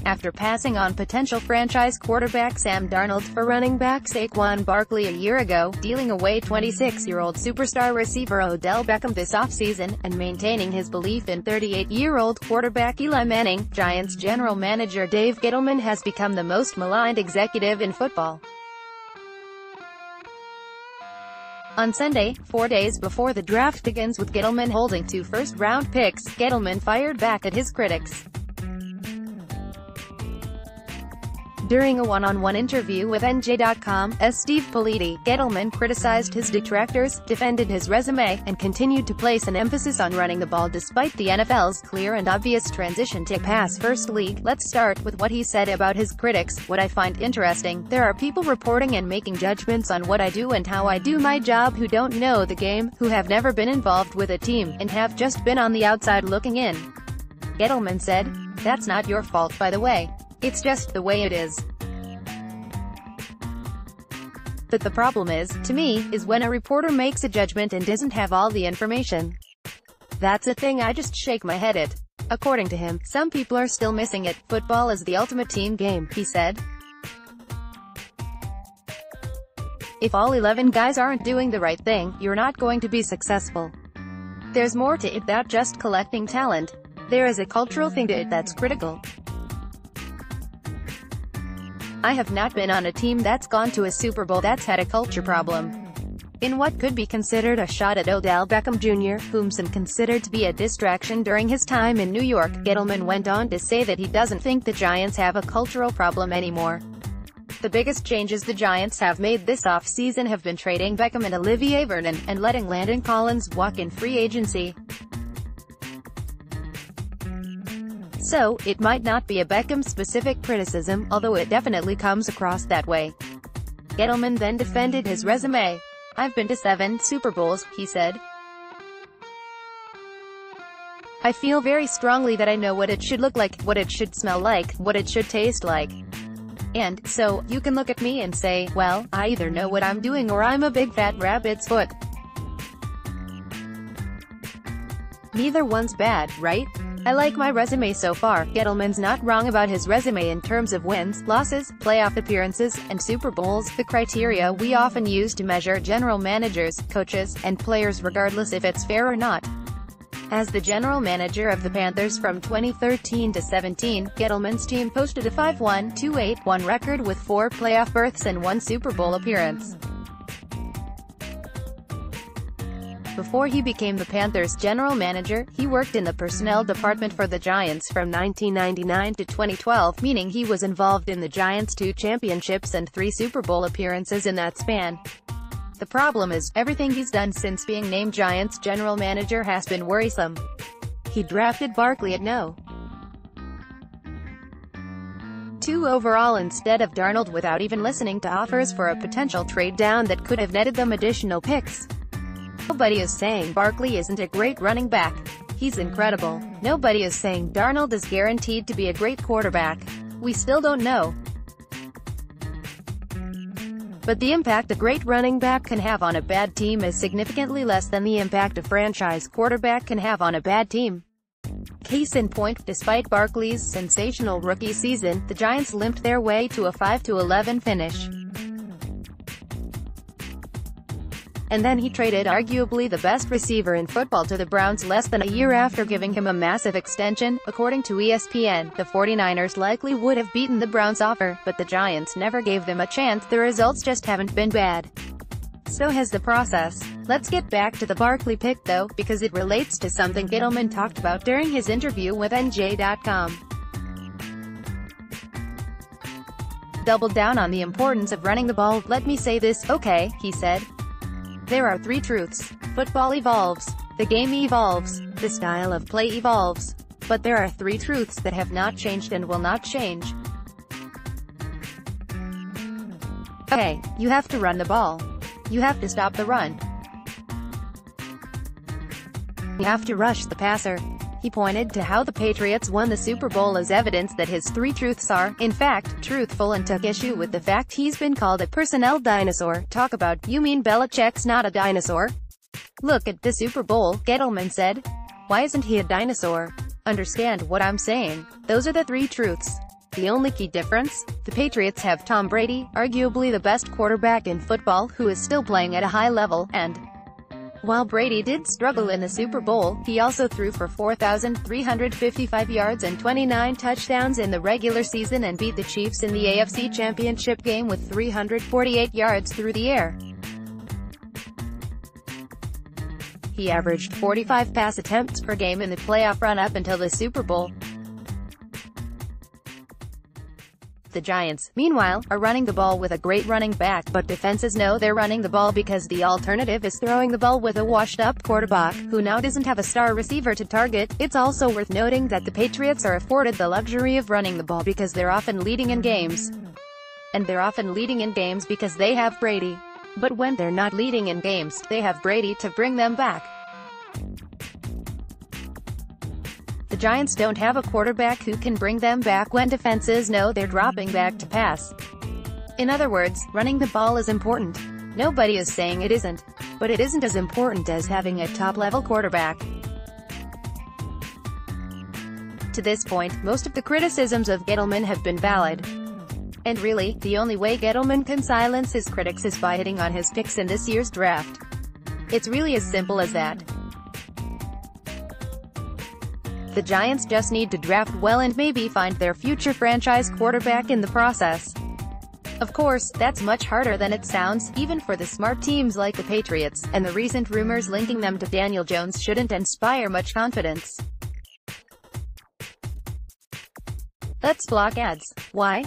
after passing on potential franchise quarterback Sam Darnold for running back Saquon Barkley a year ago, dealing away 26-year-old superstar receiver Odell Beckham this offseason, and maintaining his belief in 38-year-old quarterback Eli Manning, Giants general manager Dave Gettleman has become the most maligned executive in football. On Sunday, 4 days before the draft begins with Gettleman holding 2 first-round picks, Gettleman fired back at his critics. During a one-on-one interview with NJ.com's Steve Politi, Gettleman criticized his detractors, defended his resume, and continued to place an emphasis on running the ball despite the NFL's clear and obvious transition to pass-first league. Let's start with what he said about his critics. What I find interesting, there are people reporting and making judgments on what I do and how I do my job who don't know the game, who have never been involved with a team, and have just been on the outside looking in. Gettleman said, "That's not your fault, by the way. It's just the way it is. But the problem is, to me, is when a reporter makes a judgment and doesn't have all the information. That's a thing I just shake my head at." According to him, some people are still missing it. Football is the ultimate team game, he said. If all 11 guys aren't doing the right thing, you're not going to be successful. There's more to it than just collecting talent. There is a cultural thing to it that's critical. I have not been on a team that's gone to a Super Bowl that's had a culture problem. In what could be considered a shot at Odell Beckham Jr., whom some considered to be a distraction during his time in New York, Gettleman went on to say that he doesn't think the Giants have a cultural problem anymore. The biggest changes the Giants have made this offseason have been trading Beckham and Olivier Vernon, and letting Landon Collins walk in free agency. So, it might not be a Beckham-specific criticism, although it definitely comes across that way. Gettleman then defended his resume. "I've been to 7 Super Bowls," he said. "I feel very strongly that I know what it should look like, what it should smell like, what it should taste like. And, so, you can look at me and say, well, I either know what I'm doing or I'm a big fat rabbit's foot. Neither one's bad, right? I like my resume so far." Gettleman's not wrong about his resume in terms of wins, losses, playoff appearances, and Super Bowls, the criteria we often use to measure general managers, coaches, and players regardless if it's fair or not. As the general manager of the Panthers from 2013 to 17, Gettleman's team posted a 5-1-2-8-1 record with 4 playoff berths and 1 Super Bowl appearance. Before he became the Panthers' general manager, he worked in the personnel department for the Giants from 1999 to 2012, meaning he was involved in the Giants' 2 championships and 3 Super Bowl appearances in that span. The problem is, everything he's done since being named Giants general manager has been worrisome. He drafted Barkley at No. 2 overall instead of Darnold without even listening to offers for a potential trade down that could have netted them additional picks. Nobody is saying Barkley isn't a great running back. He's incredible. Nobody is saying Darnold is guaranteed to be a great quarterback. We still don't know. But the impact a great running back can have on a bad team is significantly less than the impact a franchise quarterback can have on a bad team. Case in point, despite Barkley's sensational rookie season, the Giants limped their way to a 5-11 finish. And then he traded arguably the best receiver in football to the Browns less than a year after giving him a massive extension. According to ESPN, the 49ers likely would have beaten the Browns' offer, but the Giants never gave them a chance. The results just haven't been bad. So has the process. Let's get back to the Barkley pick though, because it relates to something Gettleman talked about during his interview with NJ.com. Doubled down on the importance of running the ball. "Let me say this, okay," he said. "There are 3 truths. Football evolves. The game evolves. The style of play evolves. But there are 3 truths that have not changed and will not change. Okay, you have to run the ball. You have to stop the run. You have to rush the passer." He pointed to how the Patriots won the Super Bowl as evidence that his 3 truths are, in fact, truthful, and took issue with the fact he's been called a personnel dinosaur. "Talk about, you mean Belichick's not a dinosaur? Look at the Super Bowl," Gettleman said. "Why isn't he a dinosaur? Understand what I'm saying? Those are the 3 truths. The only key difference? The Patriots have Tom Brady, arguably the best quarterback in football, who is still playing at a high level, and while Brady did struggle in the Super Bowl, he also threw for 4,355 yards and 29 touchdowns in the regular season and beat the Chiefs in the AFC Championship game with 348 yards through the air. He averaged 45 pass attempts per game in the playoff run up until the Super Bowl. The Giants, meanwhile, are running the ball with a great running back, but defenses know they're running the ball because the alternative is throwing the ball with a washed-up quarterback, who now doesn't have a star receiver to target. It's also worth noting that the Patriots are afforded the luxury of running the ball because they're often leading in games. And they're often leading in games because they have Brady. But when they're not leading in games, they have Brady to bring them back. The Giants don't have a quarterback who can bring them back when defenses know they're dropping back to pass. In other words, running the ball is important. Nobody is saying it isn't. But it isn't as important as having a top-level quarterback. To this point, most of the criticisms of Gettleman have been valid. And really, the only way Gettleman can silence his critics is by hitting on his picks in this year's draft. It's really as simple as that. The Giants just need to draft well and maybe find their future franchise quarterback in the process. Of course, that's much harder than it sounds, even for the smart teams like the Patriots, and the recent rumors linking them to Daniel Jones shouldn't inspire much confidence. Let's block ads. Why?